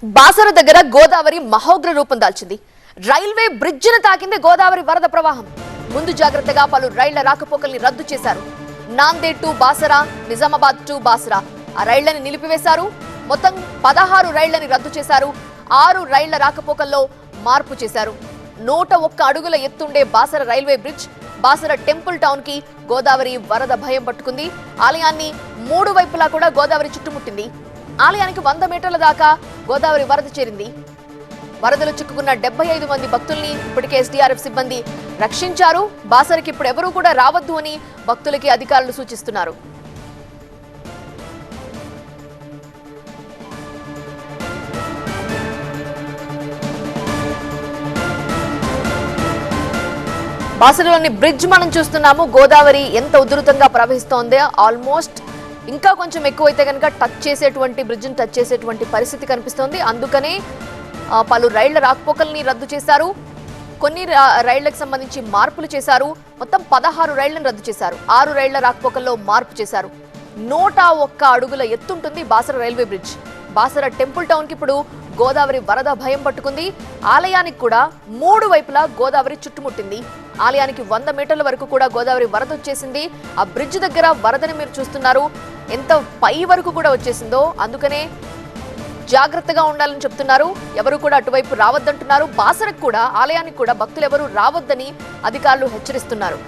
బాసర దగ్గర గోదావరి మహోగ్ర రూపం దాల్చింది. రైల్వే బ్రిడ్జిని తాకింది గోదావరి వరద ప్రవాహం. ముందు జాగ్రత్తగా పలు రైళ్ల రాకపోకల్ని రద్దు చేశారు. నాందేడ్ టు బాసర, నిజామాబాద్ టు బాసర ఆ రైళ్లని నిలిపివేశారు. మొత్తం 16 రైళ్లని రద్దు చేశారు. 6 రైళ్ల రాకపోకల్లో మార్పు చేశారు. 101 అడుగుల ఎత్తుండే Basara railway bridge Basara temple town కి గోదావరి వరద భయం పట్టుకుంది. ఆలయాన్ని 3 వైపులా కూడా గోదావరి చుట్టుముట్టింది. ఆలయానికి 100 మీటర్ల దాకా గోదావరి వరద చేరింది. వరదలు చిక్కుకున్న 75 మంది భక్తుల్ని ఇప్పటికే ఎస్డీఆర్ఎఫ్ సిబ్బంది రక్షించారు. బాసరకి ఇప్పుడు ఎవరూ కూడా రావద్దు అని భక్తులకి అధికారులు సూచిస్తున్నారు. బాసరలోని బ్రిడ్జ్ మనం చూస్తున్నాము. గోదావరి ఎంత ఉధృతంగా ప్రవహిస్తోందో, ఆల్మోస్ట్ ఇంకా కొంచెం ఎక్కువైతే కనుక టచ్ చేసేటువంటి బ్రిడ్జిని టచ్ చేసేటువంటి పరిస్థితి కనిపిస్తోంది. అందుకనే పలు రైళ్ల రాకపోకల్ని రద్దు చేశారు. కొన్ని రైళ్లకు సంబంధించి మార్పులు చేశారు. మొత్తం 16 రైళ్లను రద్దు చేశారు. 6 రైళ్ల రాకపోకల్లో మార్పు చేశారు. 101 అడుగుల ఎత్తుంటుంది Basara railway bridge. Basara temple town కి ఇప్పుడు గోదావరి వరద భయం పట్టుకుంది. ఆలయానికి కూడా 3 వైపులా గోదావరి చుట్టుముట్టింది. ఆలయానికి 100 మీటర్ల వరకు కూడా గోదావరి వరద వచ్చేసింది. ఆ బ్రిడ్జ్ దగ్గర వరదని మీరు చూస్తున్నారు, ఎంత పై వరకు కూడా వచ్చేసిందో. అందుకనే జాగ్రత్తగా ఉండాలని చెప్తున్నారు. ఎవరు కూడా అటువైపు రావద్దంటున్నారు. బాసరకు కూడా, ఆలయానికి కూడా భక్తులు ఎవరు రావద్దని అధికారులు హెచ్చరిస్తున్నారు.